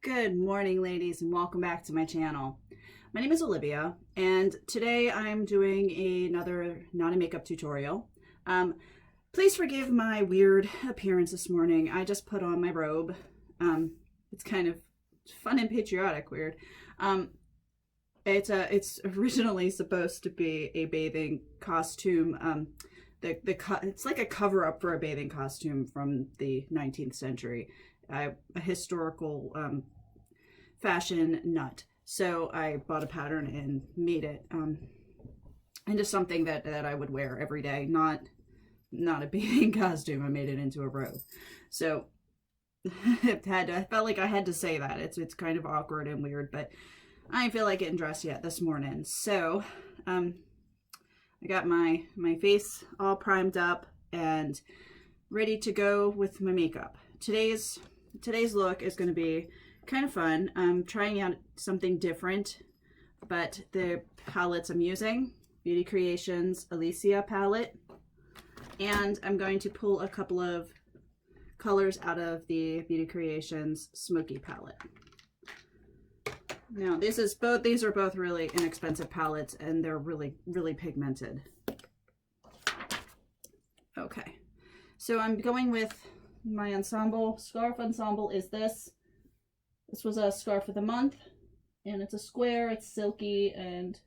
Good morning, ladies, and welcome back to my channel. My name is Olivia, and today I'm doing another not a makeup tutorial. Please forgive my weird appearance this morning. I just put on my robe. It's kind of fun and patriotic weird. It's originally supposed to be a bathing costume. It's like a cover-up for a bathing costume from the 19th century. A historical fashion nut. So I bought a pattern and made it into something that I would wear every day, not a bathing costume. I made it into a robe. So I felt like I had to say that. It's kind of awkward and weird, but I didn't feel like getting dressed yet this morning. So I got my face all primed up and ready to go with my makeup. Today's look is going to be kind of fun. I'm trying out something different, but the palettes I'm using, Beauty Creations Alicia palette, and I'm going to pull a couple of colors out of the Beauty Creations Smoky palette. Now these are both really inexpensive palettes, and they're really pigmented. Okay, so I'm going with my ensemble. Scarf ensemble is this. This was a scarf of the month, and it's a square, it's silky, and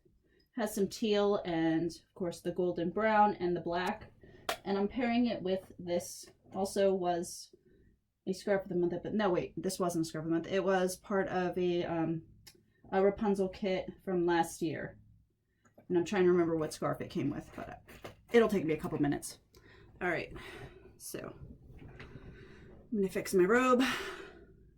has some teal, and of course the golden brown and the black. And I'm pairing it with this, also was a scarf of the month, but no wait, this wasn't a scarf of the month. It was part of a Rapunzel kit from last year. And I'm trying to remember what scarf it came with, but it'll take me a couple minutes. All right, so I'm gonna fix my robe.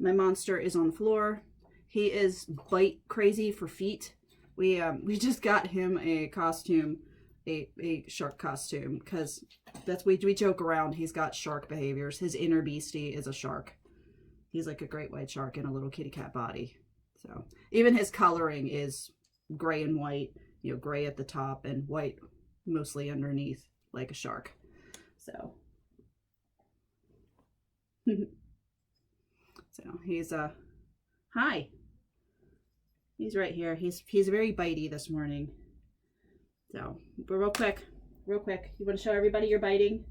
My monster is on the floor. He is bite crazy for feet. We just got him a costume, a shark costume, because that's we joke around. He's got shark behaviors. His inner beastie is a shark. He's like a great white shark in a little kitty cat body. So even his coloring is gray and white. You know, gray at the top and white mostly underneath, like a shark. So. So he's hi. He's right here. He's very bitey this morning. So, but real quick, you want to show everybody you're biting?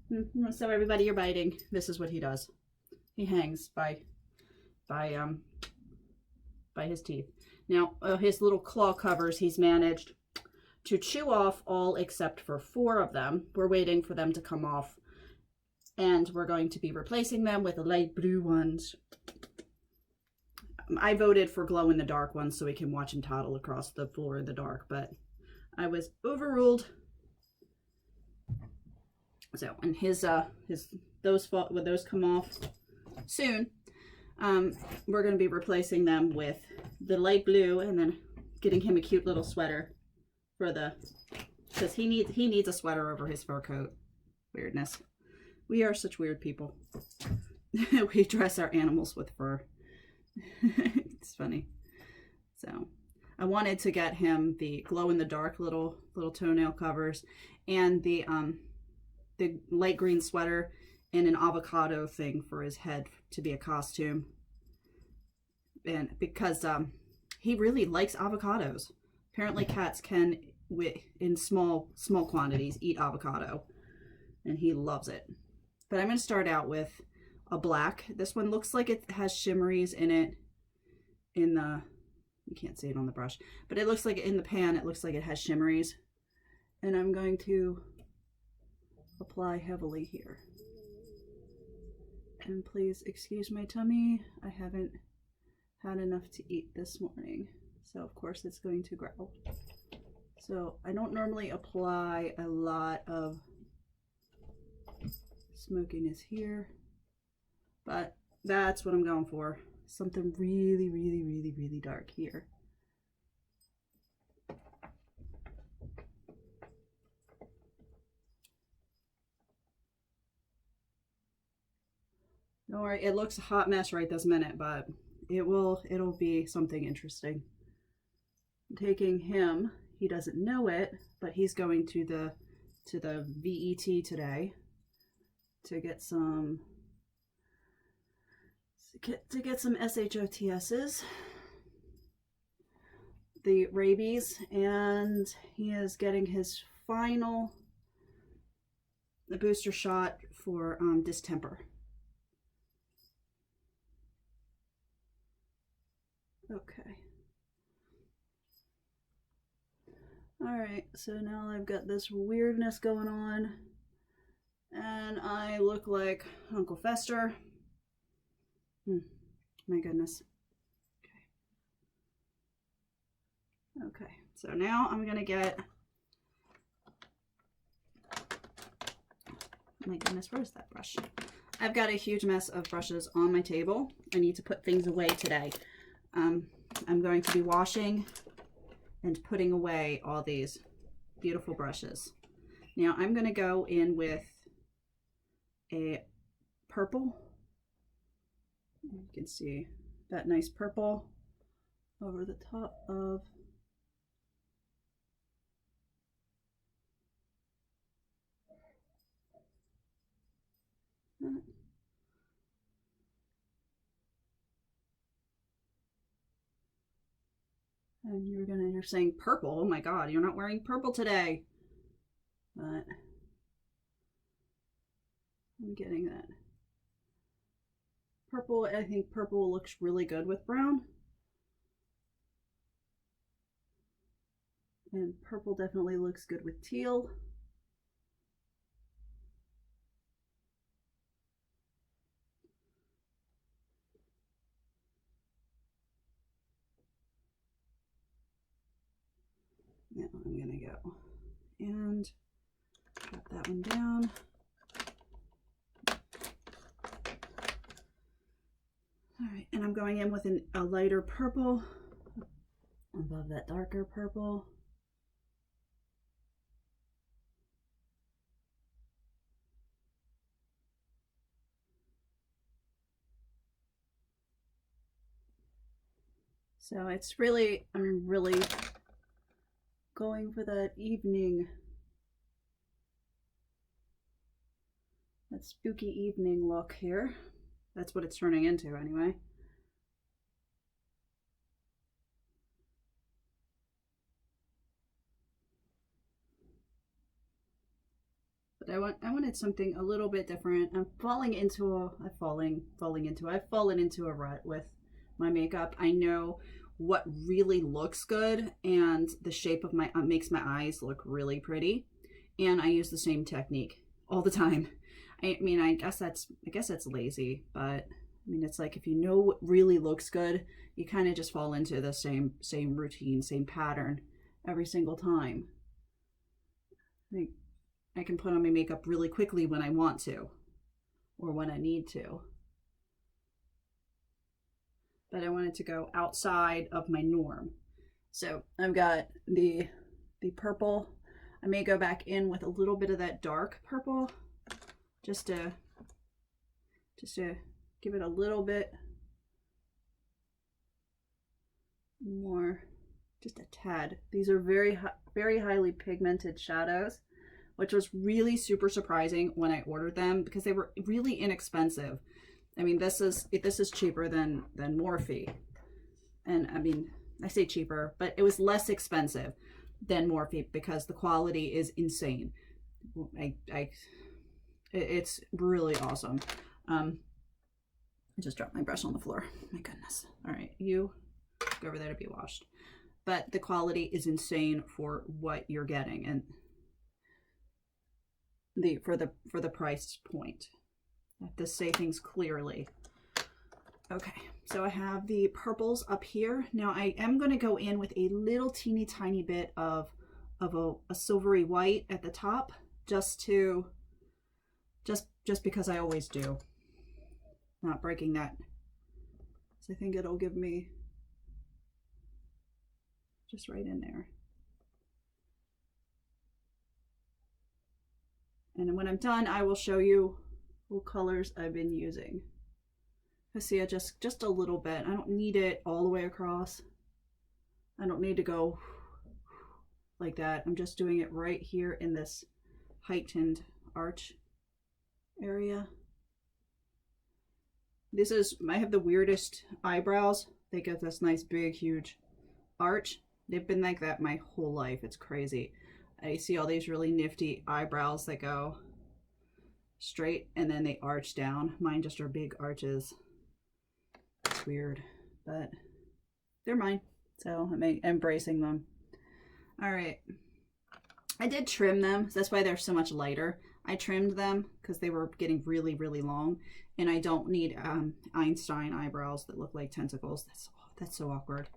You want to show everybody you're biting? This is what he does. He hangs by his teeth. Now, his little claw covers, he's managed to chew off all except for 4 of them. We're waiting for them to come off. And we're going to be replacing them with the light blue ones. I voted for glow-in-the-dark ones so we can watch him toddle across the floor in the dark, but I was overruled. So, and when those come off soon, we're going to be replacing them with the light blue, and then getting him a cute little sweater for because he needs a sweater over his fur coat. Weirdness. We are such weird people. We dress our animals with fur. It's funny. So I wanted to get him the glow-in-the-dark little toenail covers, and the light green sweater, and an avocado thing for his head to be a costume. And because he really likes avocados. Apparently cats can, in small quantities, eat avocado, and he loves it. But I'm going to start out with a black. This one looks like it has shimmeries in it. You can't see it on the brush, but it looks like in the pan, it looks like it has shimmeries. And I'm going to apply heavily here. And please excuse my tummy. I haven't had enough to eat this morning. So of course it's going to growl. So I don't normally apply a lot of smokiness here, but that's what I'm going for. Something really dark here. Don't worry, it looks a hot mess right this minute, but it'll be something interesting. I'm taking him, he doesn't know it, but he's going to the VET today to get some to get some SHOTSs, the rabies, and he is getting his final booster shot for distemper. Okay. All right, so now I've got this weirdness going on, and I look like Uncle Fester. My goodness. Okay, so now I'm gonna get, my goodness, where's that brush? I've got a huge mess of brushes on my table. I need to put things away today. I'm going to be washing and putting away all these beautiful brushes. Now I'm gonna go in with a purple. You can see that nice purple over the top of that. And you're saying purple. Oh my God, you're not wearing purple today. But I'm getting that purple. I think purple looks really good with brown. And purple definitely looks good with teal. Now I'm gonna go and drop that one down. All right, and I'm going in with a lighter purple above that darker purple. So it's really, I'm really going for that evening, that spooky evening look here. That's what it's turning into anyway. But I wanted something a little bit different. I'm falling into a, I've fallen into a rut with my makeup. I know what really looks good, and the shape of my makes my eyes look really pretty, and I use the same technique all the time. I mean, I guess that's lazy, but I mean, it's like if you know what really looks good, you kind of just fall into the same routine, same pattern every single time. I can put on my makeup really quickly when I want to, or when I need to. But I wanted to go outside of my norm. So I've got the purple. I may go back in with a little bit of that dark purple, just to give it a little bit more, just a tad. These are very highly pigmented shadows, which was really super surprising when I ordered them because they were really inexpensive. I mean, this is cheaper than Morphe, and I mean, I say cheaper, but it was less expensive than Morphe because the quality is insane. It's really awesome. I just dropped my brush on the floor. My goodness. All right, you go over there to be washed. But the quality is insane for what you're getting, and for the price point. I have to say things clearly. Okay, so I have the purples up here. Now I am going to go in with a little teeny tiny bit of a silvery white at the top, just because I always do. Not breaking that. So I think it'll give me just right in there. And when I'm done, I will show you what colors I've been using. I see it just a little bit. I don't need it all the way across. I don't need to go like that. I'm just doing it right here in this heightened arch area. I have the weirdest eyebrows. They get this nice big huge arch. They've been like that my whole life. It's crazy. I see all these really nifty eyebrows that go straight and then they arch down. Mine just are big arches. It's weird, but they're mine. So I'm embracing them. All right. I did trim them. So that's why they're so much lighter. I trimmed them because they were getting really, really long. And I don't need Einstein eyebrows that look like tentacles. That's so awkward.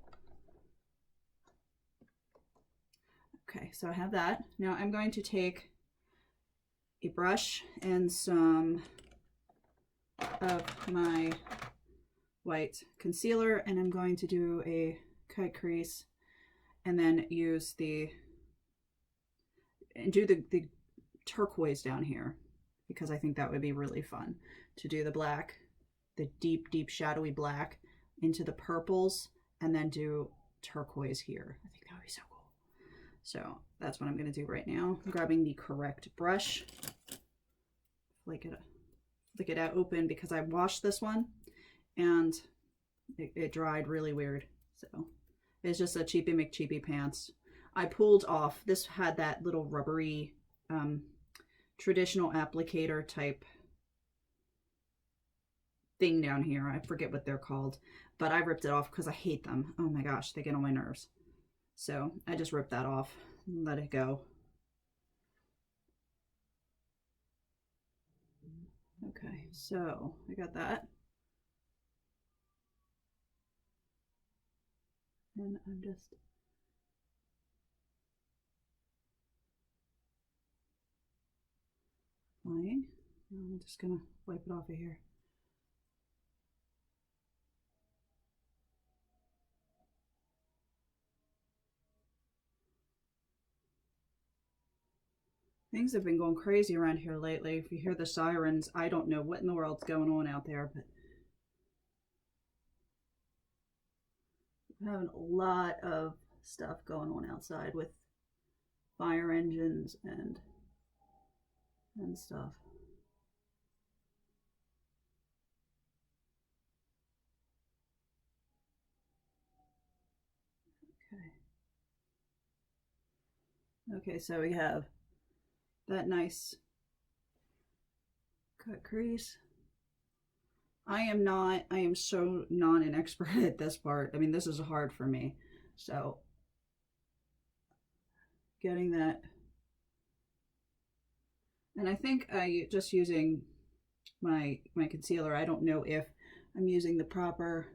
Okay, so I have that. Now I'm going to take a brush and some of my white concealer, and I'm going to do a cut crease and then use do the turquoise down here, because I think that would be really fun to do the black, the deep, deep shadowy black into the purples, and then do turquoise here. I think that would be so cool. So that's what I'm going to do right now. I'm grabbing the correct brush. Flick it out open because I washed this one and it dried really weird. So it's just a Cheapy McCheapy pants. I pulled off, this had that little rubbery traditional applicator type thing down here. I forget what they're called, but I ripped it off because I hate them. Oh my gosh, they get on my nerves. So I just ripped that off and let it go. Okay, so I got that. And I'm just applying. I'm just gonna wipe it off of here. Things have been going crazy around here lately. If you hear the sirens, I don't know what in the world's going on out there, but we're having a lot of stuff going on outside with fire engines and stuff. Okay, so we have that nice cut crease. I am so not an expert at this part. I mean, this is hard for me. So getting that. And I think just using my concealer, I don't know if I'm using the proper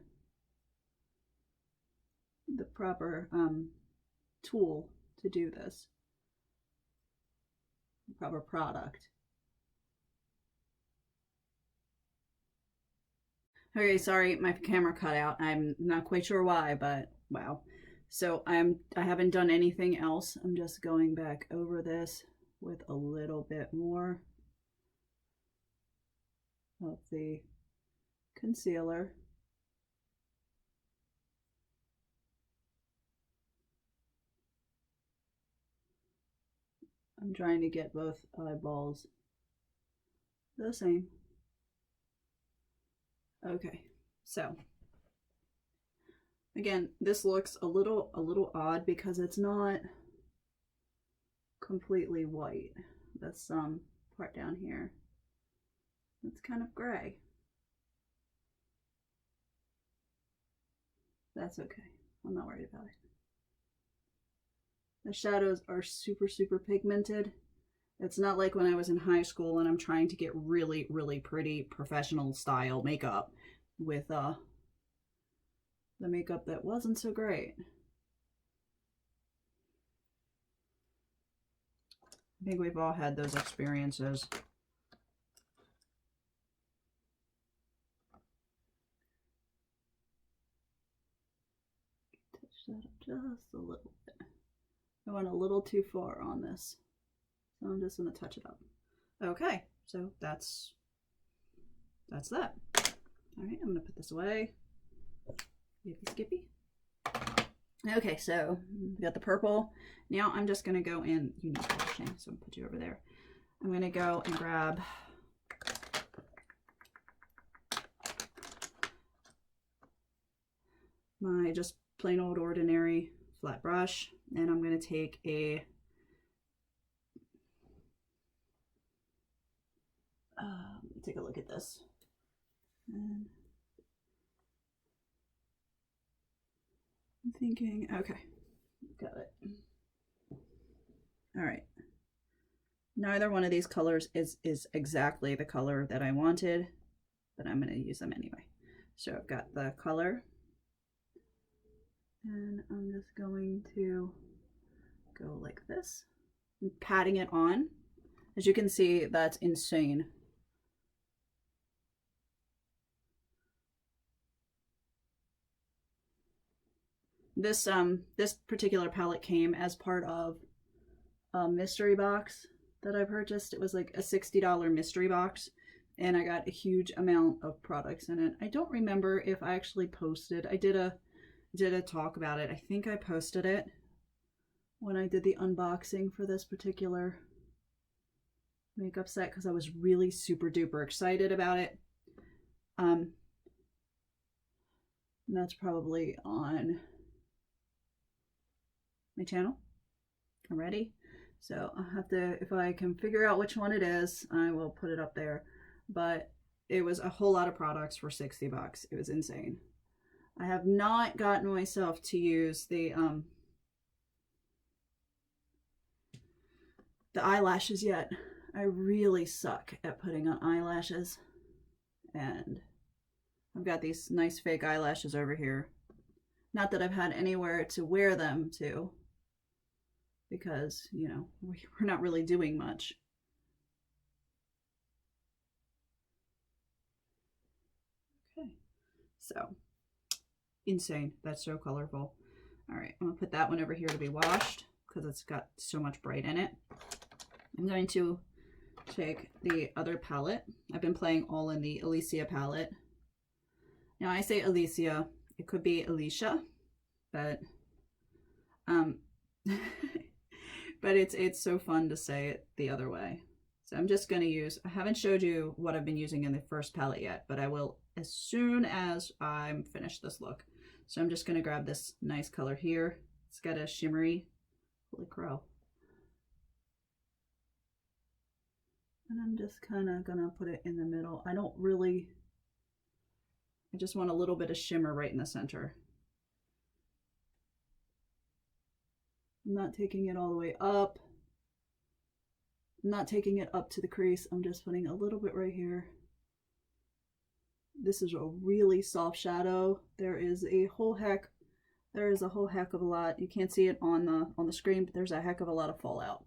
tool to do this. The proper product. Okay, sorry, my camera cut out. I'm not quite sure why, but wow. So I haven't done anything else. I'm just going back over this with a little bit more of the concealer. I'm trying to get both eyeballs the same. Okay, so again, this looks a little odd because it's not completely white. This part down here, it's kind of gray. That's okay. I'm not worried about it. The shadows are super, super pigmented. It's not like when I was in high school and I'm trying to get really, really pretty professional style makeup with the makeup that wasn't so great. I think we've all had those experiences. Touch that up just a little bit. I went a little too far on this, so I'm just going to touch it up. Okay, so that's that. All right, I'm going to put this away. Yippee skippy. Okay, so we got the purple. Now I'm just going to go in. You need brushing, so I'm going to put you over there. I'm going to go and grab my just plain old ordinary flat brush, and I'm going to take a take a look at this. And I'm thinking, okay, got it. All right. Neither one of these colors is exactly the color that I wanted, but I'm going to use them anyway. So I've got the color, and I'm just going to go like this, and patting it on. As you can see, that's insane. This this particular palette came as part of a mystery box that I purchased. It was like a $60 mystery box, and I got a huge amount of products in it. I don't remember if I actually posted. I did a talk about it. I think I posted it when I did the unboxing for this particular makeup set, because I was really super duper excited about it. And that's probably on my channel already. So I'll have to, if I can figure out which one it is, I will put it up there. But it was a whole lot of products for 60 bucks. It was insane. I have not gotten myself to use the eyelashes yet. I really suck at putting on eyelashes, and I've got these nice fake eyelashes over here. Not that I've had anywhere to wear them to, because, you know, we're not really doing much. Okay, so insane. That's so colorful. All right, I'm gonna put that one over here to be washed because it's got so much bright in it. I'm going to take the other palette. I've been playing all in the Alicia palette. Now I say Alicia, it could be Alicia, but but it's so fun to say it the other way. So I'm just going to use, I haven't showed you what I've been using in the first palette yet, but I will as soon as I'm finished this look. So I'm just going to grab this nice color here. It's got a shimmery, holy crow. And I'm just kind of going to put it in the middle. I don't really, I just want a little bit of shimmer right in the center. I'm not taking it all the way up. I'm not taking it up to the crease. I'm just putting a little bit right here. This is a really soft shadow. There is a whole heck of a lot. You can't see it on the screen, but there's a heck of a lot of fallout.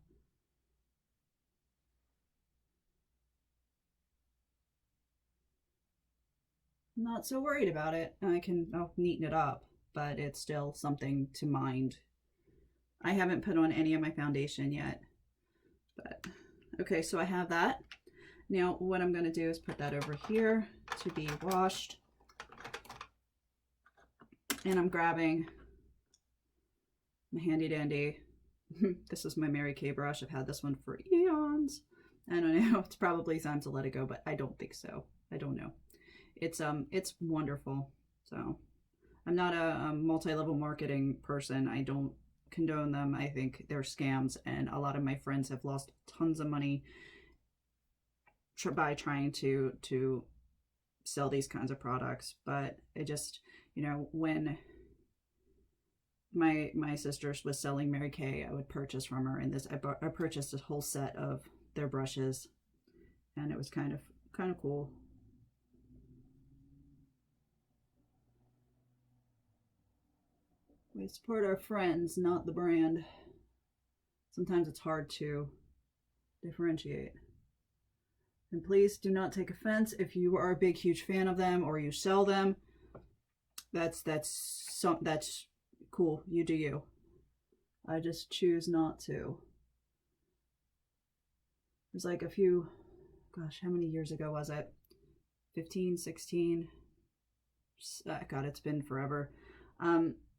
I'm not so worried about it. I'll neaten it up, but it's still something to mind. I haven't put on any of my foundation yet, but okay, so I have that. Now what I'm going to do is put that over here to be washed, and I'm grabbing my handy dandy. This is my Mary Kay brush. I've had this one for eons. I don't know, it's probably time to let it go, but I don't think so. I don't know. It's wonderful. So I'm not a multi-level marketing person. I don't condone them. I think they're scams, and a lot of my friends have lost tons of money by trying to sell these kinds of products. But it just, you know, when my sisters was selling Mary Kay, I would purchase from her, and I purchased a whole set of their brushes, and it was kind of cool. We support our friends, not the brand. Sometimes it's hard to differentiate. And please do not take offense if you are a big, huge fan of them or you sell them. That's cool. You do you. I just choose not to. It was like a few, gosh, how many years ago was it? 15, 16? God, it's been forever.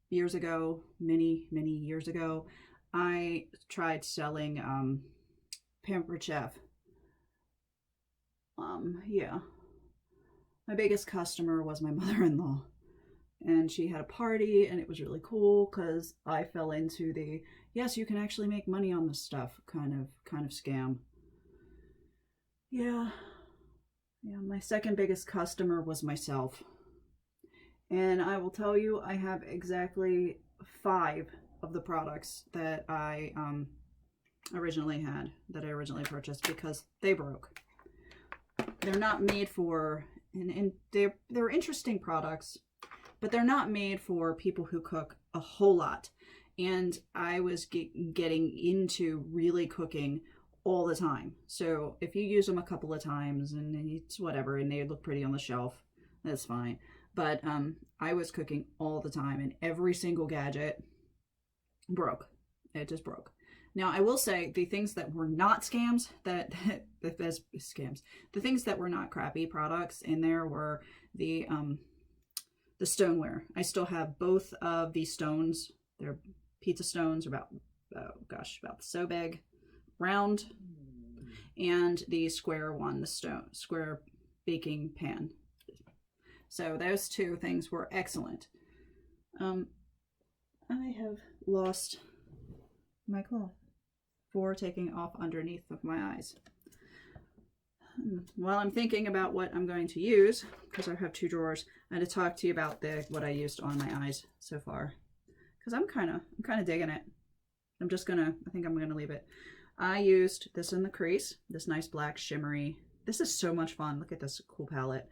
Years ago, many years ago, I tried selling Pampered Chef. Yeah, my biggest customer was my mother-in-law, and she had a party, and it was really cool because I fell into the, yes, you can actually make money on this stuff kind of scam. Yeah, my second biggest customer was myself. And I will tell you, I have exactly 5 of the products that I originally purchased because they broke. They're not made for, and they're interesting products, but they're not made for people who cook a whole lot. And I was getting into really cooking all the time. So if you use them a couple of times and it's whatever, and they look pretty on the shelf, that's fine. But I was cooking all the time, and every single gadget broke. It just broke. Now, I will say the things that were not scams, the things that were not crappy products in there were the stoneware. I still have both of these stones. They're pizza stones, about so big, round, and the square one, the square baking pan. So those 2 things were excellent. I have lost my cloth for taking off underneath of my eyes. While I'm thinking about what I'm going to use, because I have 2 drawers, and to talk to you about what I used on my eyes so far, because I'm kind of digging it. I think I'm gonna leave it. I used this in the crease, this nice black shimmery. This is so much fun. Look at this cool palette.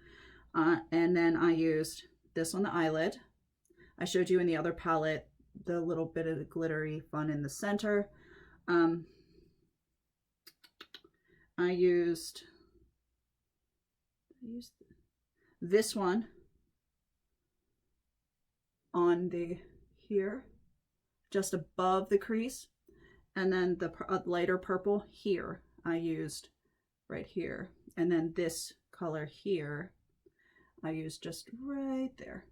And then I used this on the eyelid. I showed you in the other palette the little bit of the glittery fun in the center. I used this one on the here, just above the crease, and then the lighter purple here I used right here, and then this color here I used just right there.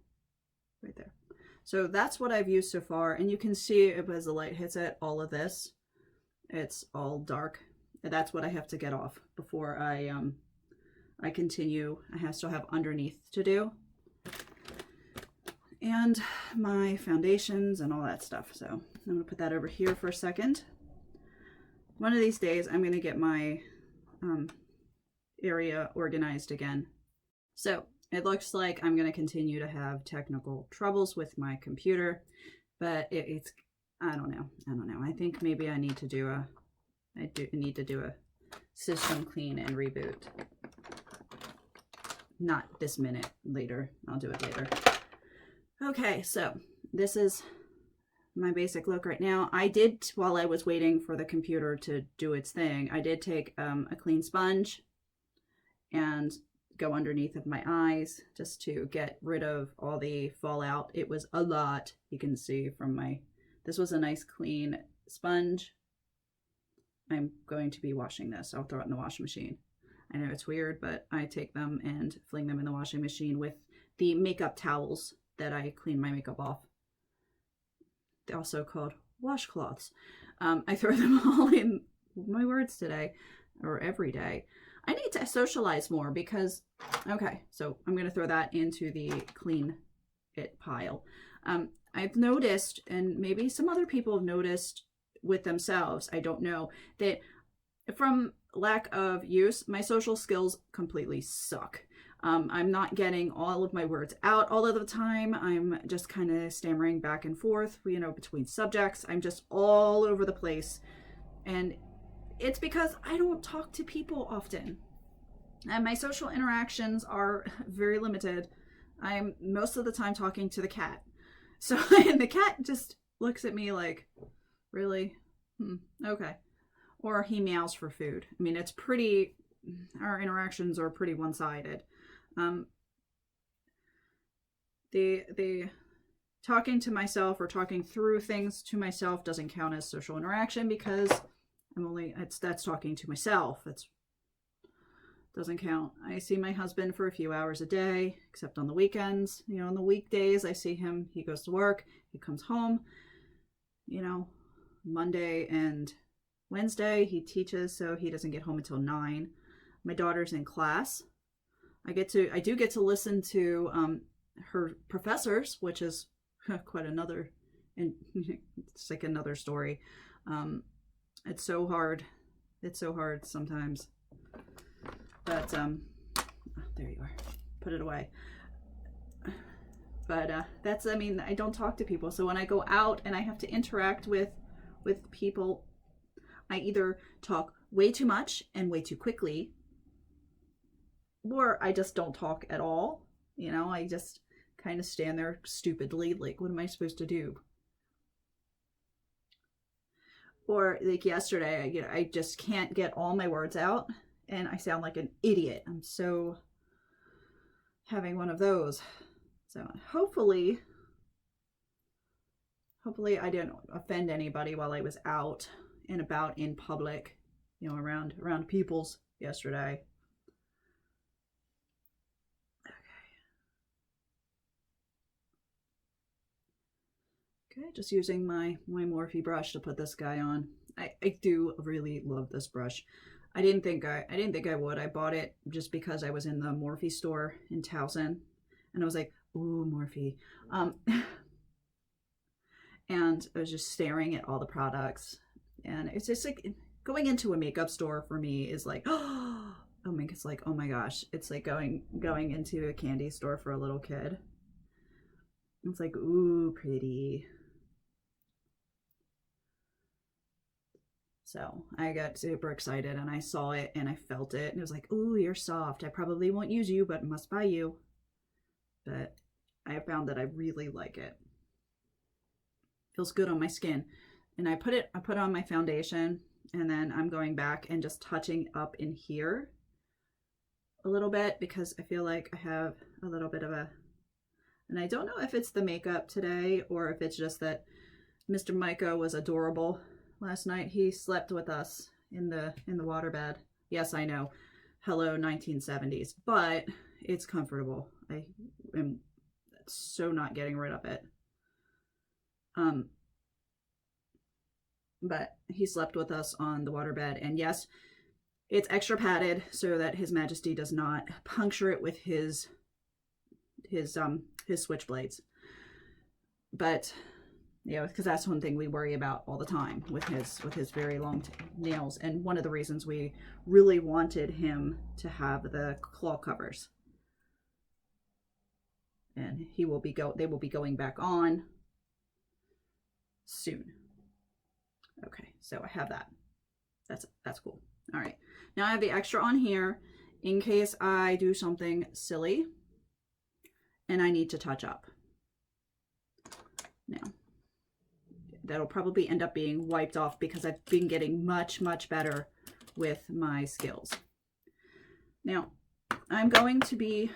So that's what I've used so far, and you can see it as the light hits it, all of this, it's all dark. That's what I have to get off before I continue. I still have underneath to do, and my foundations and all that stuff. So I'm gonna put that over here for a second. One of these days I'm gonna get my area organized again. So it looks like I'm going to continue to have technical troubles with my computer, but it's I don't know. I think maybe I need to do a system clean and reboot. Not this minute, later. I'll do it later. Okay, so this is my basic look right now. I did, while I was waiting for the computer to do its thing, I did take a clean sponge and go underneath of my eyes just to get rid of all the fallout. It was a lot. You can see from this was a nice clean sponge. I'm going to be washing this. I'll throw it in the washing machine. I know it's weird, but I take them and fling them in the washing machine with the makeup towels that I clean my makeup off. They're also called washcloths. I throw them all in my words today, or every day. I need to socialize more because, okay, so I'm going to throw that into the clean it pile. I've noticed, and maybe some other people have noticed with themselves, I don't know, that from lack of use, my social skills completely suck. I'm not getting all of my words out all of the time. I'm just kind of stammering back and forth, between subjects. I'm just all over the place. And it's because I don't talk to people often. And my social interactions are very limited. I'm most of the time talking to the cat. So, and the cat just looks at me like, really? Okay. Or he meows for food. I mean, our interactions are pretty one-sided. The talking to myself or talking through things to myself doesn't count as social interaction because that's talking to myself. It doesn't count. I see my husband for a few hours a day, except on the weekends. On the weekdays, I see him. He goes to work. He comes home. Monday and Wednesday, he teaches, so he doesn't get home until 9. My daughter's in class. I do get to listen to her professors, which is quite another, and it's like another story. It's so hard. It's so hard sometimes. But there you are. Put it away. But that's, I mean, I don't talk to people. So when I go out and I have to interact with people, I either talk way too much and way too quickly, or I just don't talk at all. You know, I just kind of stand there stupidly, like, what am I supposed to do? Or like yesterday, I just can't get all my words out and I sound like an idiot. I'm so having one of those. So hopefully I didn't offend anybody while I was out and about in public, you know, around people's yesterday. Okay, just using my Morphe brush to put this guy on. I do really love this brush. I didn't think I would. I bought it just because I was in the Morphe store in Towson, and I was like, ooh, Morphe. And I was just staring at all the products, and it's just like going into a makeup store for me is like, oh my, it's like, oh my gosh, it's like going into a candy store for a little kid. It's like, ooh, pretty. So I got super excited and I saw it and I felt it and it was like, ooh, you're soft. I probably won't use you, but must buy you. But I found that I really like it. Feels good on my skin. And I put on my foundation, and then I'm going back and just touching up in here a little bit because I feel like I have a little bit of a, and I don't know if it's the makeup today or if it's just that Mr. Micah was adorable last night. He slept with us in the waterbed. Yes, I know. Hello, 1970s, but it's comfortable. I am so not getting rid of it. But he slept with us on the waterbed, and yes, it's extra padded so that His Majesty does not puncture it with his switchblades. But you know, because that's one thing we worry about all the time with his very long nails, and one of the reasons we really wanted him to have the claw covers. And they will be going back on soon. Okay, so I have that. That's cool. All right, now I have the extra on here in case I do something silly and I need to touch up. Now, that'll probably end up being wiped off because I've been getting much better with my skills. Now, I'm going to be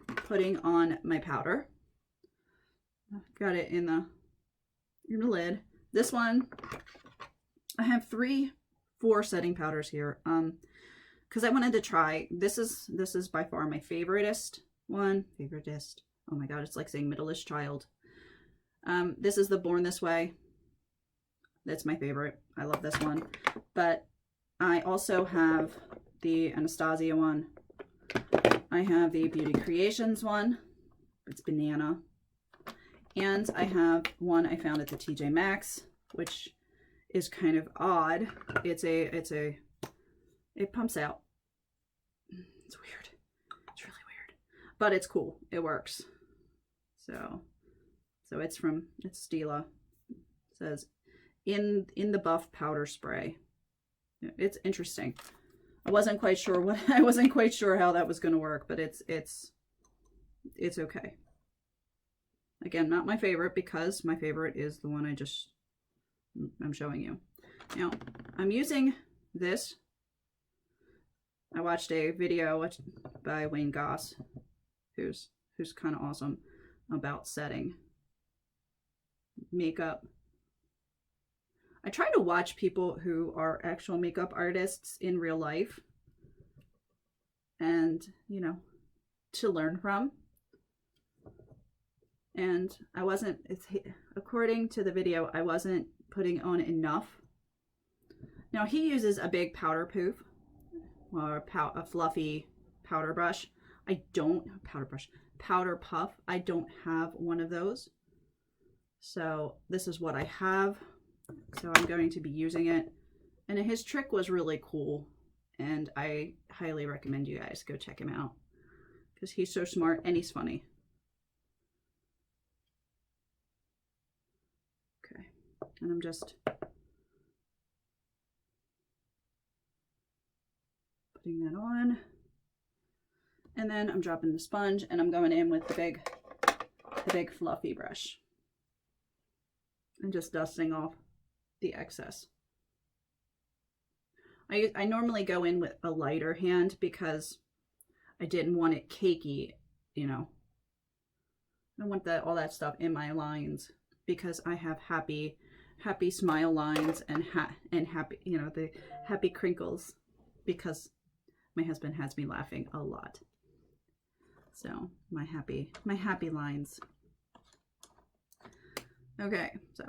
putting on my powder. I've got it in the lid. This one, I have 4 setting powders here. Because I wanted to try, this is by far my favoritist one. Oh my god, it's like saying middle-ish child. This is the Born This Way. That's my favorite. I love this one. But I also have the Anastasia one. I have the Beauty Creations one. It's banana. And I have one I found at the TJ Maxx, which is kind of odd. It pumps out. It's weird. It's really weird. But it's cool. It works. So it's Stila. It says in the buff powder spray. It's interesting. I wasn't quite sure how that was going to work, but it's okay. Again, not my favorite because my favorite is the one I'm showing you. Now, I'm using this. I watched a video by Wayne Goss, who's kind of awesome about setting makeup. I try to watch people who are actual makeup artists in real life and, you know, to learn from. And according to the video, I wasn't putting on enough. Now he uses a big powder poof, or a fluffy powder brush. I don't, powder puff. I don't have one of those. So this is what I have. So I'm going to be using it. And his trick was really cool. And I highly recommend you guys go check him out. Because he's so smart and he's funny. Okay. And I'm just putting that on. And then I'm dropping the sponge and I'm going in with the big fluffy brush. And just dusting off the excess. I normally go in with a lighter hand because I didn't want it cakey, you know. I don't want all that stuff in my lines because I have happy smile lines and happy, you know, the happy crinkles because my husband has me laughing a lot. So my happy lines. Okay, so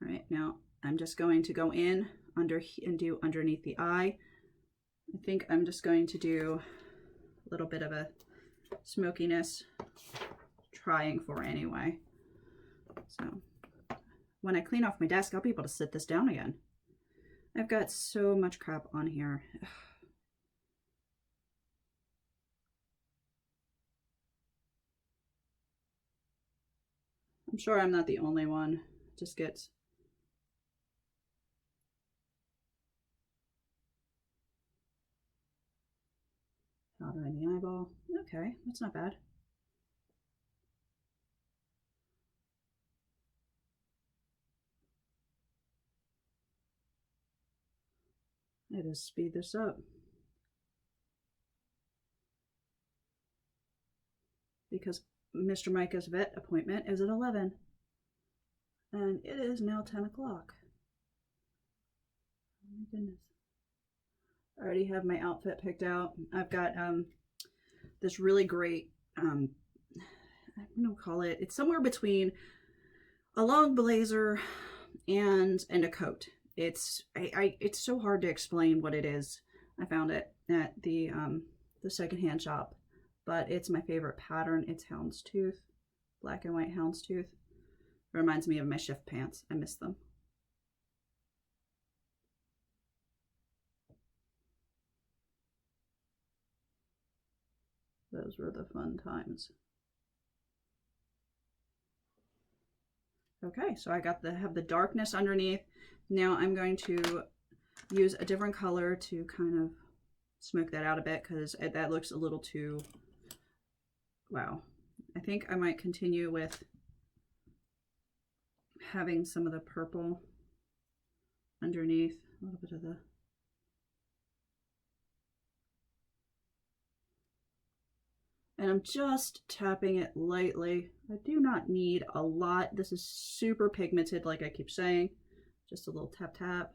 all right, now I'm just going to go in and do underneath the eye. I think I'm just going to do a little bit of a smokiness, trying for anyway. So when I clean off my desk, I'll be able to sit this down again. I've got so much crap on here. I'm sure I'm not the only one. It just gets powder in the eyeball. Okay, that's not bad. I just speed this up. Because Mr. Micah's vet appointment is at 11. And it is now 10 o'clock. Oh my goodness. I already have my outfit picked out. I've got this really great, I don't know what to call it. It's somewhere between a long blazer and a coat. It's so hard to explain what it is. I found it at the secondhand shop, but it's my favorite pattern. It's houndstooth, black and white houndstooth. It reminds me of my shift pants. I miss them. Those were the fun times. Okay, so I have the darkness underneath. Now I'm going to use a different color to kind of smoke that out a bit because that looks a little too, wow. I think I might continue with having some of the purple underneath, a little bit of the, and I'm just tapping it lightly. I do not need a lot. This is super pigmented, like I keep saying. Just a little tap tap.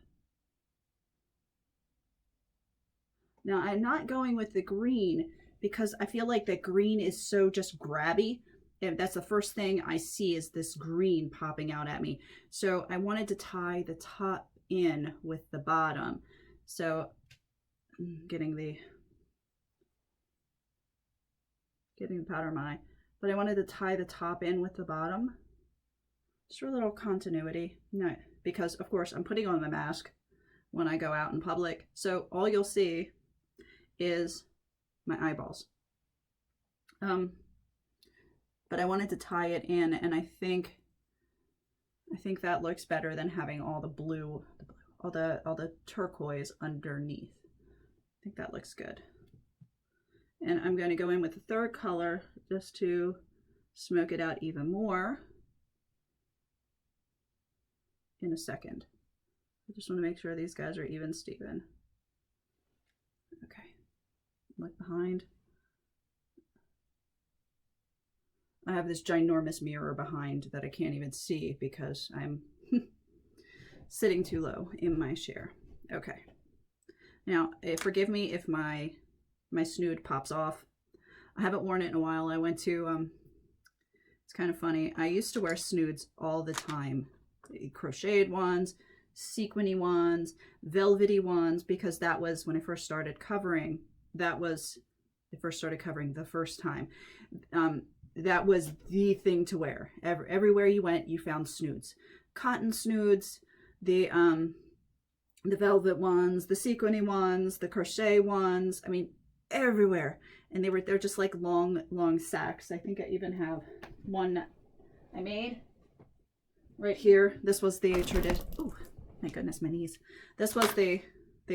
Now I'm not going with the green because I feel like that green is so just grabby. And that's the first thing I see is this green popping out at me. So I wanted to tie the top in with the bottom. So I'm getting the powder in my eye. But I wanted to tie the top in with the bottom. Just for a little continuity. No, because of course I'm putting on the mask when I go out in public. So all you'll see is my eyeballs. But I wanted to tie it in, and I think that looks better than having all the blue, all the turquoise underneath. I think that looks good. And I'm going to go in with the third color just to smoke it out even more in a second. I just want to make sure these guys are even Steven. Okay, look behind. I have this ginormous mirror behind that I can't even see because I'm sitting too low in my chair. Okay. Now, forgive me if my snood pops off. I haven't worn it in a while. I went to, it's kind of funny. I used to wear snoods all the time. Crocheted ones, sequiny ones, velvety ones, because that was when I first started covering. That was They first started covering the first time. That was the thing to wear. Everywhere you went, you found snoods. Cotton snoods, the velvet ones, the sequiny ones, the crochet ones. I mean, everywhere. And they're just like long sacks. I think I even have one I made right here. This was the tradition. Oh, my goodness, my knees. This was the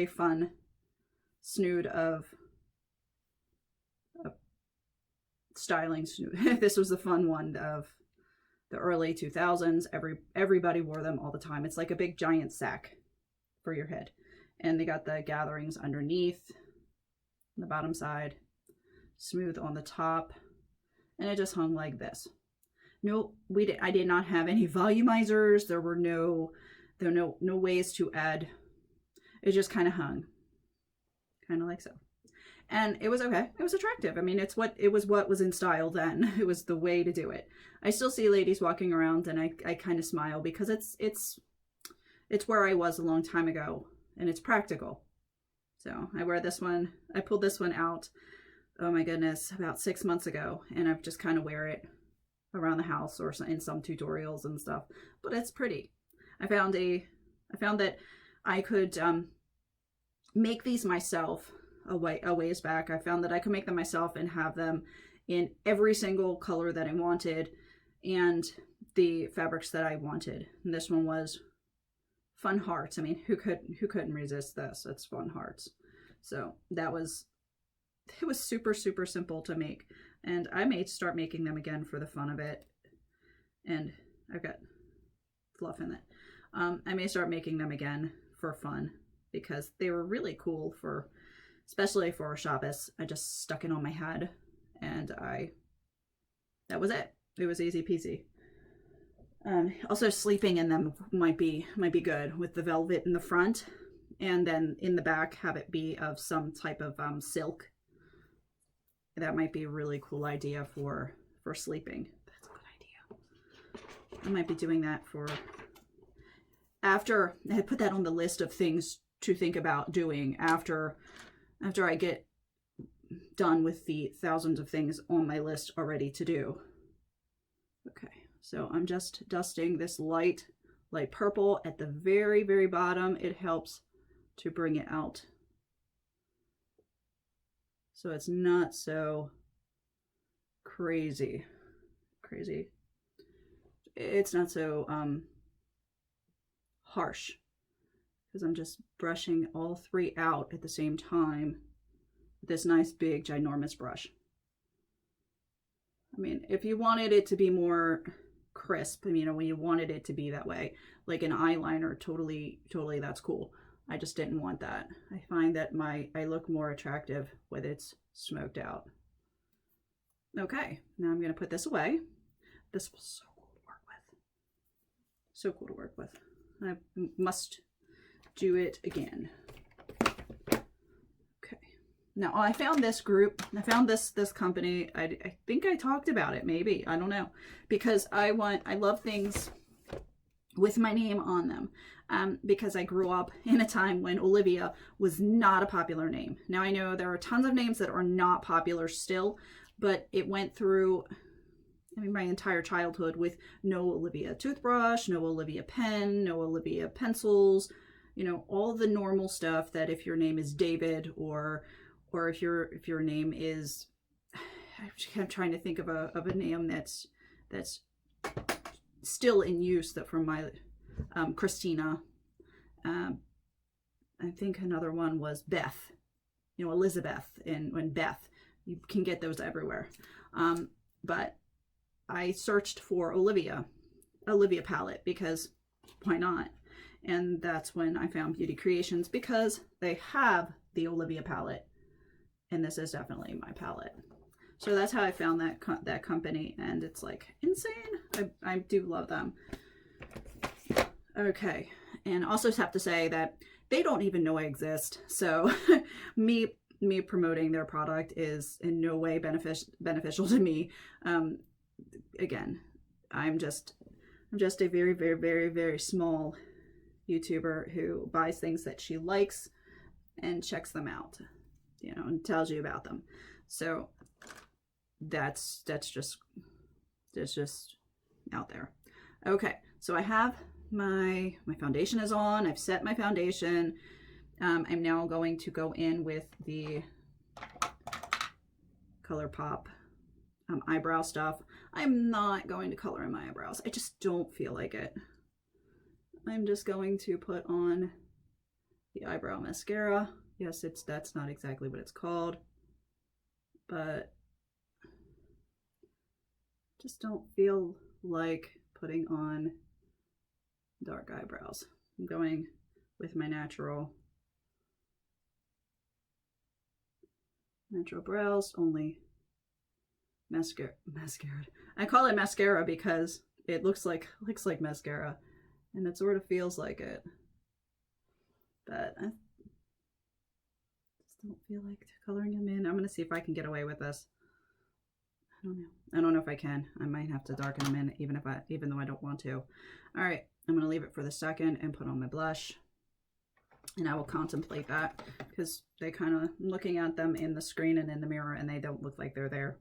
fun snood of styling snood. This was the fun one of the early 2000s. Everybody wore them all the time. It's like a big giant sack for your head. And they got the gatherings underneath, on the bottom side, smooth on the top, and it just hung like this. No, I did not have any volumizers. There were no ways to add. It just kind of hung, kind of like so. And it was okay. It was attractive. I mean, it was what was in style then. It was the way to do it. I still see ladies walking around, and I kind of smile because it's where I was a long time ago, and it's practical. So I wear this one. I pulled this one out, oh my goodness, about 6 months ago, and I've just kind of wear it around the house or in some tutorials and stuff. But it's pretty. I found that I could make these myself a ways back. I found that I could make them myself and have them in every single color that I wanted and the fabrics that I wanted. And this one was Fun Hearts. I mean, who couldn't resist this? It's Fun Hearts. So it was super, super simple to make. And I may start making them again for the fun of it. And I've got fluff in it. I may start making them again for fun because they were really cool especially for Shabbos. I just stuck it on my head and that was it. It was easy peasy. Also sleeping in them might be good with the velvet in the front, and then in the back have it be of some type of silk. That might be a really cool idea for sleeping. That's a good idea. I might be doing that after I put that on the list of things to think about doing after I get done with the thousands of things on my list already to do. Okay, so I'm just dusting this light purple at the very, very bottom. It helps to bring it out, so it's not so crazy. It's not so harsh, because I'm just brushing all three out at the same time with this nice big ginormous brush. I mean, if you wanted it to be more crisp, you know, when you wanted it to be that way, like an eyeliner, totally that's cool. I just didn't want that. I find that I look more attractive when it's smoked out. Okay, now I'm gonna put this away. This was so cool to work with. So cool to work with. I must do it again. Okay. Now I found this group. I found this company. I think I talked about it. Maybe, I don't know, because I love things with my name on them. Because I grew up in a time when Olivia was not a popular name. Now I know there are tons of names that are not popular still, but it went through, I mean, my entire childhood with no Olivia toothbrush, no Olivia pen, no Olivia pencils, you know, all the normal stuff that if your name is David or if your name is, I'm trying to think of a name that's still in use, that from my Christina. I think another one was Beth, you know, Elizabeth and Beth. You can get those everywhere. But I searched for Olivia palette, because why not? And that's when I found Beauty Creations, because they have the Olivia palette, and this is definitely my palette. So that's how I found that company, and it's like insane. I do love them. Okay, and also have to say that they don't even know I exist. So me promoting their product is in no way beneficial to me. Again, I'm just a very, very, very, very small YouTuber who buys things that she likes and checks them out, you know, and tells you about them. So that's just out there. Okay, so I have my foundation is on. I've set my foundation. I'm now going to go in with the ColourPop eyebrow stuff. I'm not going to color in my eyebrows. I just don't feel like it. I'm just going to put on the eyebrow mascara. Yes, that's not exactly what it's called, but just don't feel like putting on dark eyebrows. I'm going with my natural brows, only mascara. I call it mascara because it looks like mascara, and it sort of feels like it. But I just don't feel like coloring them in. I'm gonna see if I can get away with this. I don't know. I don't know if I can. I might have to darken them in, even though I don't want to. All right, I'm gonna leave it for the second and put on my blush. And I will contemplate that because they kind of, I'm looking at them in the screen and in the mirror and they don't look like they're there.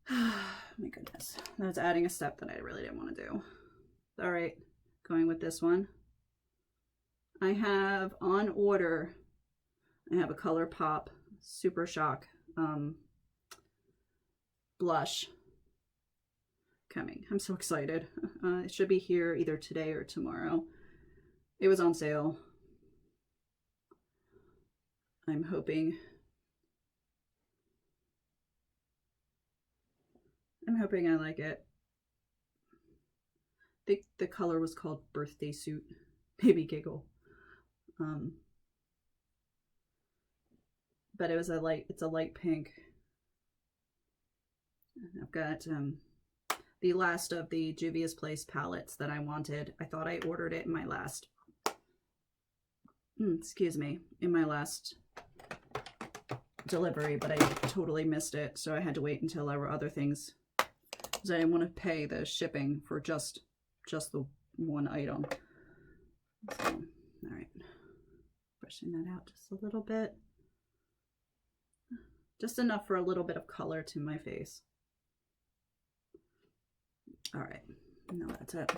My goodness, that's adding a step that I really didn't want to do. All right, going with this one. I have on order, I have a ColourPop Super Shock blush coming. I'm so excited. It should be here either today or tomorrow. It was on sale. I'm hoping I like it. I think the color was called Birthday Suit. Baby giggle. But it was it's a light pink. I've got the last of the Juvia's Place palettes that I wanted. I thought I ordered it in my last in my last delivery, but I totally missed it, so I had to wait until there were other things because I didn't want to pay the shipping for just the one item. So, all right, brushing that out just a little bit, just enough for a little bit of color to my face. All right, now that's it.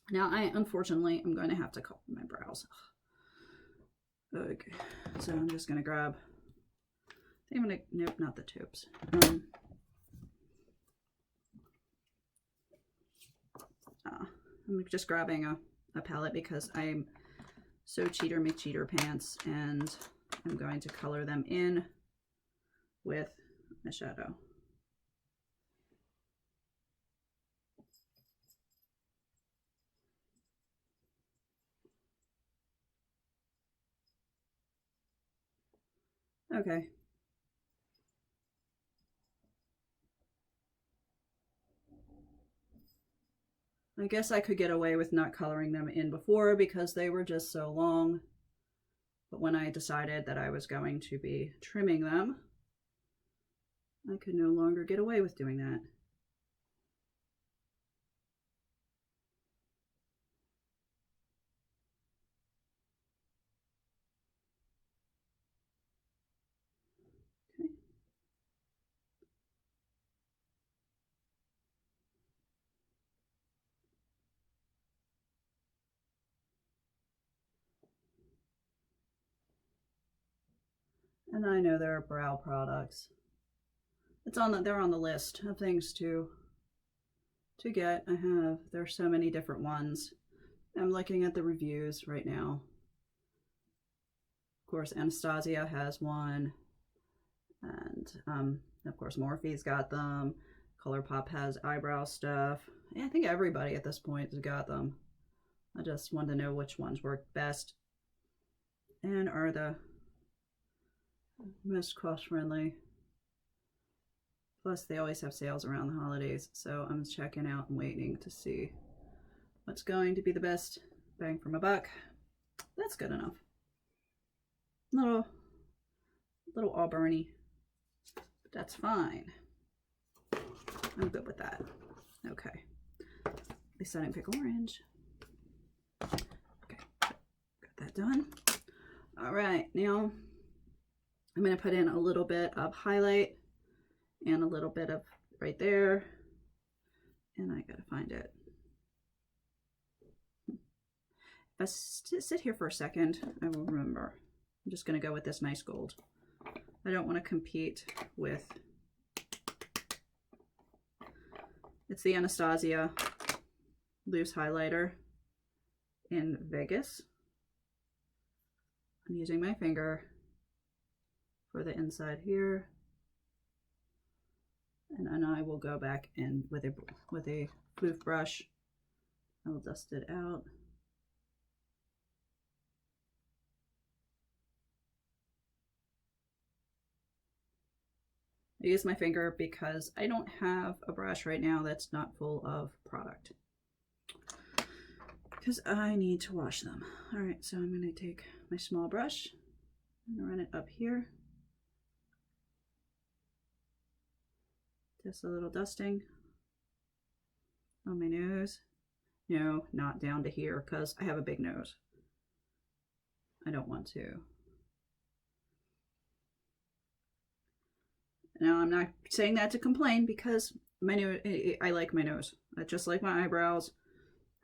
Now unfortunately I'm going to have to color my brows. Okay, so I'm just gonna grab, nope, not the tubes. I'm just grabbing a palette because I'm so cheater McCheater pants, and I'm going to color them in with a shadow. Okay. I guess I could get away with not coloring them in before because they were just so long. But when I decided that I was going to be trimming them, I could no longer get away with doing that. And I know there are brow products. They're on the list of things to get. There's so many different ones. I'm looking at the reviews right now. Of course, Anastasia has one, and of course Morphe's got them. ColourPop has eyebrow stuff. Yeah, I think everybody at this point has got them. I just wanted to know which ones work best and are the most cost-friendly. Plus, they always have sales around the holidays, so I'm checking out and waiting to see what's going to be the best bang for my buck. That's good enough. Little auburny, but that's fine. I'm good with that. Okay. At least I didn't pick orange. Okay, got that done. All right, now I'm going to put in a little bit of highlight and a little bit of right there. And I got to find it. If I sit here for a second, I will remember. I'm just going to go with this nice gold. I don't want to compete with, it's the Anastasia loose highlighter in Vegas. I'm using my finger for the inside here. And then I will go back in with a floof brush. I will dust it out. I use my finger because I don't have a brush right now that's not full of product, because I need to wash them. All right, so I'm going to take my small brush and run it up here. Just a little dusting on my nose. No, not down to here, because I have a big nose. I don't want to. Now, I'm not saying that to complain, because my nose, I like my nose. I just like my eyebrows.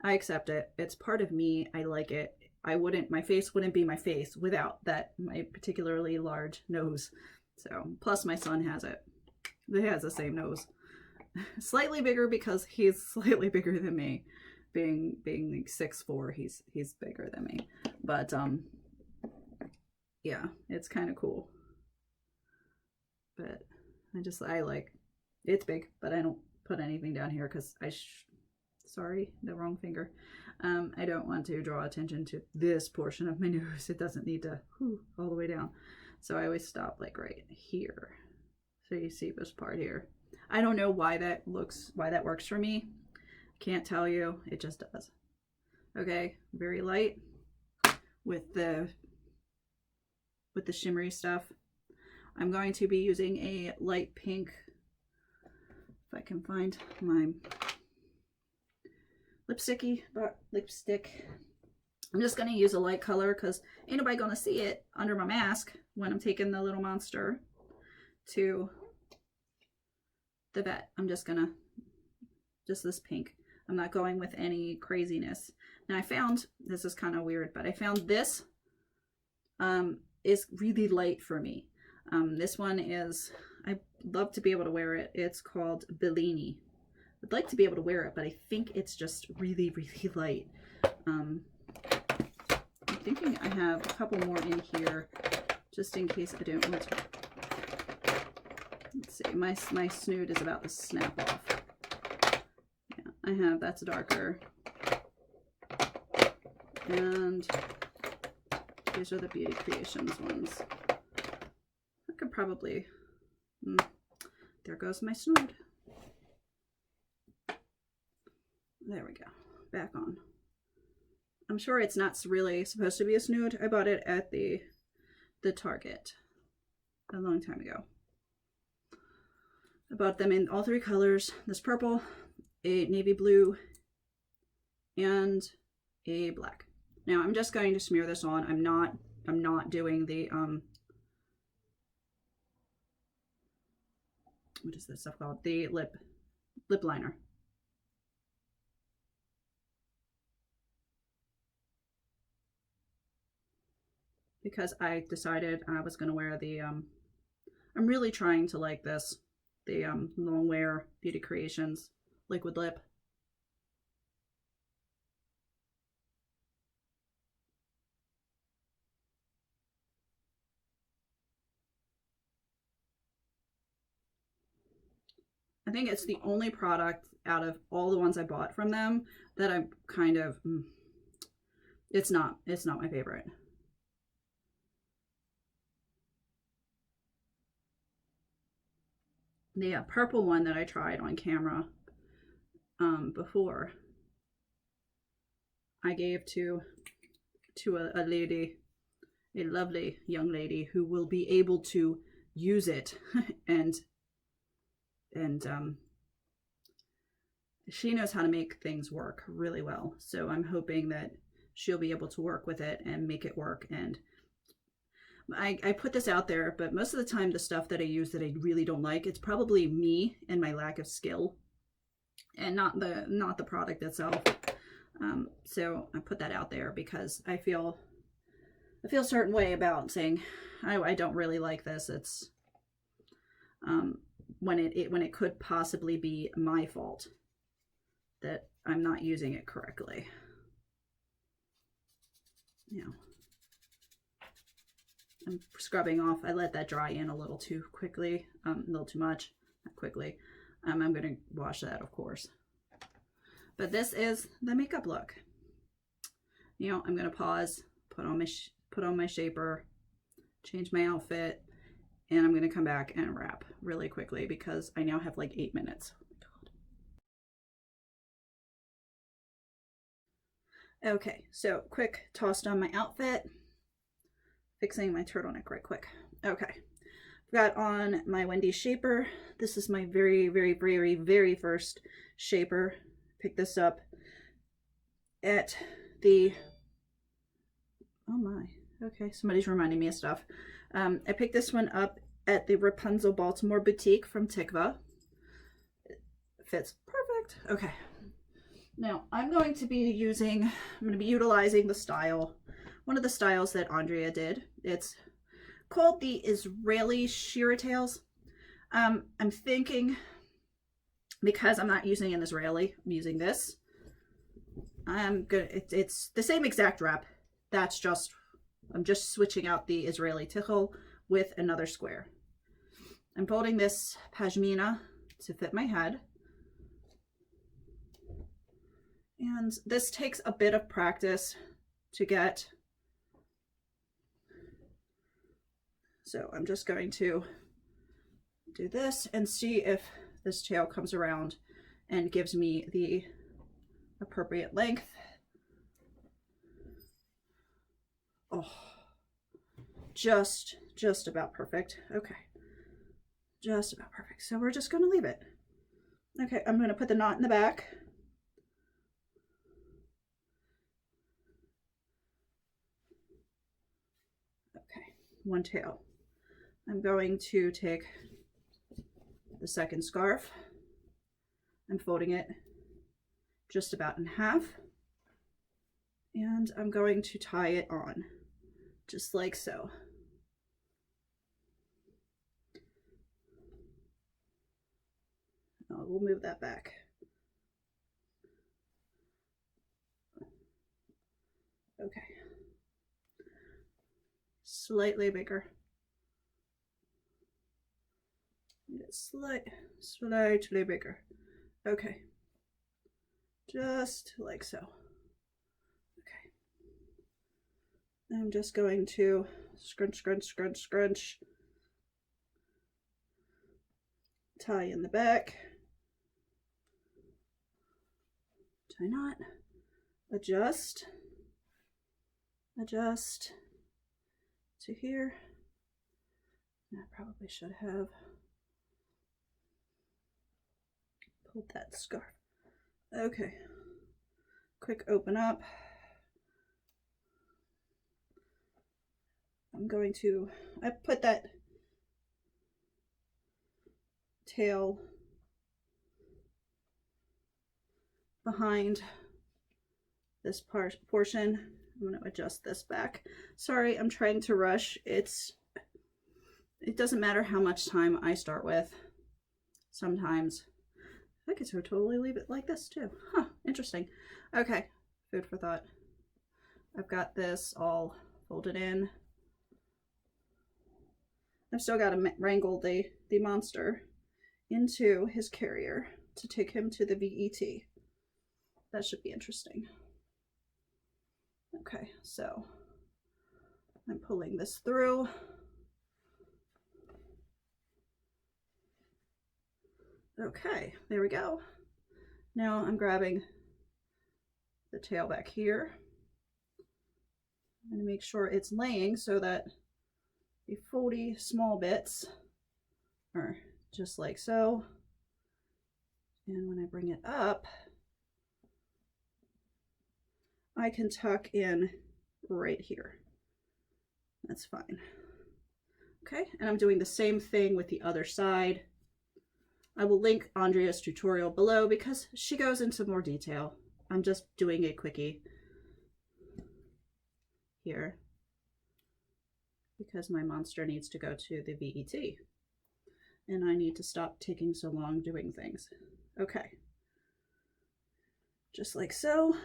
I accept it. It's part of me. I like it. My face wouldn't be my face without that, my particularly large nose. So, plus my son has it. He has the same nose. Slightly bigger because he's slightly bigger than me. Being like 6'4", he's bigger than me. But, yeah, it's kind of cool. But I like, it's big, but I don't put anything down here because sorry, the wrong finger. I don't want to draw attention to this portion of my nose. It doesn't need to all the way down. So I always stop like right here. So you see this part here. I don't know why that works for me. Can't tell you, it just does. Okay, very light with the shimmery stuff. I'm going to be using a light pink, if I can find my lipstick. I'm just going to use a light color because ain't nobody going to see it under my mask when I'm taking the little monster to the vet. I'm just going to, just this pink. I'm not going with any craziness. Now I found, this is kind of weird, but I found this is really light for me. This one is, I'd love to be able to wear it. It's called Bellini. I'd like to be able to wear it, but I think it's just really, really light. I'm thinking I have a couple more in here, just in case I don't want to. Let's see, my snoot is about to snap off. Yeah, I have, that's darker. And these are the Beauty Creations ones. I could probably, there goes my snoot. There we go, back on. I'm sure it's not really supposed to be a snoot. I bought it at the Target a long time ago. I bought them in all three colors. This purple, a navy blue, and a black. Now I'm just going to smear this on. I'm not doing the what is this stuff called? The lip liner. Because I decided I was going to wear the I'm really trying to like this, the long wear Beauty Creations liquid lip. I think it's the only product out of all the ones I bought from them that I'm kind of, it's not my favorite. The purple one that I tried on camera before, I gave to a lady, a lovely young lady who will be able to use it and she knows how to make things work really well. So I'm hoping that she'll be able to work with it and make it work. And I put this out there, but most of the time the stuff that I use that I really don't like, it's probably me and my lack of skill and not the product itself. So I put that out there because I feel a certain way about saying I don't really like this. It's when it could possibly be my fault that I'm not using it correctly. You know, I'm scrubbing off. I let that dry in a little too quickly, a little too much, not quickly. I'm going to wash that, of course. But this is the makeup look. You know, I'm going to pause, put on my shaper, change my outfit, and I'm going to come back and wrap really quickly because I now have like 8 minutes. Okay, so quick tossed on my outfit, fixing my turtleneck right quick. Okay, got on my Wendy's shaper. This is my very, very, very, very first shaper. Picked this up at the, oh my, okay, somebody's reminding me of stuff. I picked this one up at the Rapunzel Baltimore boutique from Tikva. It fits perfect. Okay. Now I'm going to be utilizing the style, one of the styles that Andrea did. It's called the Israeli Shearer Tails. I'm thinking, because I'm not using an Israeli, I'm using this. It's the same exact wrap. I'm just switching out the Israeli tichel with another square. I'm folding this pashmina to fit my head. And this takes a bit of practice to get. So I'm just going to do this and see if this tail comes around and gives me the appropriate length. Oh, just about perfect. Okay, just about perfect. So we're just going to leave it. Okay, I'm going to put the knot in the back. Okay, one tail. I'm going to take the second scarf. I'm folding it just about in half. And I'm going to tie it on, just like so. Oh, we'll move that back. Okay. Slightly bigger. Slightly bigger. Okay. Just like so. Okay. I'm just going to scrunch, scrunch, scrunch, scrunch. Tie in the back. Tie knot. Adjust. Adjust to here. I probably should have pulled that scarf. Okay, quick open up. I put that tail behind this portion. I'm going to adjust this back. Sorry, I'm trying to rush. It doesn't matter how much time I start with. Sometimes I could so totally leave it like this too. Huh, interesting. Okay, food for thought. I've got this all folded in. I've still got to wrangle the monster into his carrier to take him to the VET. That should be interesting. Okay, so I'm pulling this through. Okay, there we go. Now I'm grabbing the tail back here. I'm going to make sure it's laying so that the foldy small bits are just like so. And when I bring it up, I can tuck in right here. That's fine. Okay, and I'm doing the same thing with the other side. I will link Andrea's tutorial below because she goes into more detail. I'm just doing a quickie here because my monster needs to go to the VET and I need to stop taking so long doing things. Okay, just like so.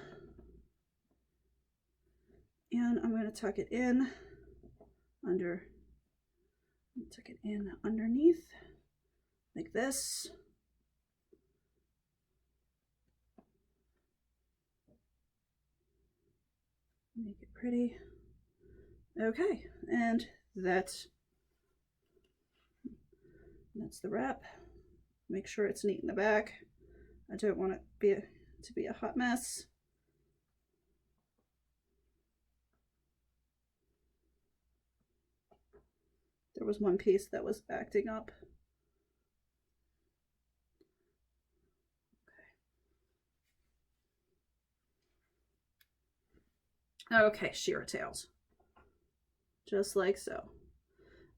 And I'm going to tuck it in underneath like this. Make it pretty. Okay, and that's the wrap. Make sure it's neat in the back. I don't want it to be a hot mess. There was one piece that was acting up. Okay, Shira tails. Just like so.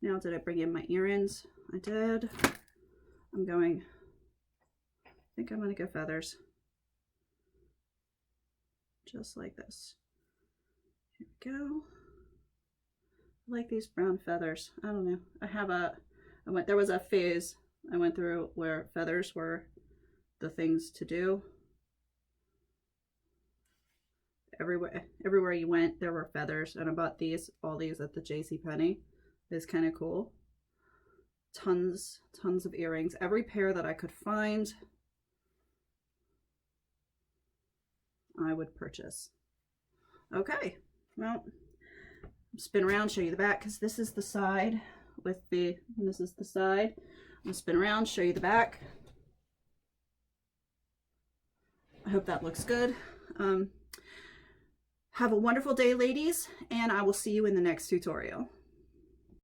Now, did I bring in my earrings? I did. I think I'm gonna go feathers. Just like this. Here we go. I like these brown feathers. I don't know. There was a phase I went through where feathers were the things to do. Everywhere you went, there were feathers, and I bought all these at the JCPenney. It's kind of cool. Tons of earrings. Every pair that I could find, I would purchase. Okay, well, spin around, show you the back, because this is the side this is the side. I'm gonna spin around, show you the back. I hope that looks good. Have a wonderful day, ladies, and I will see you in the next tutorial.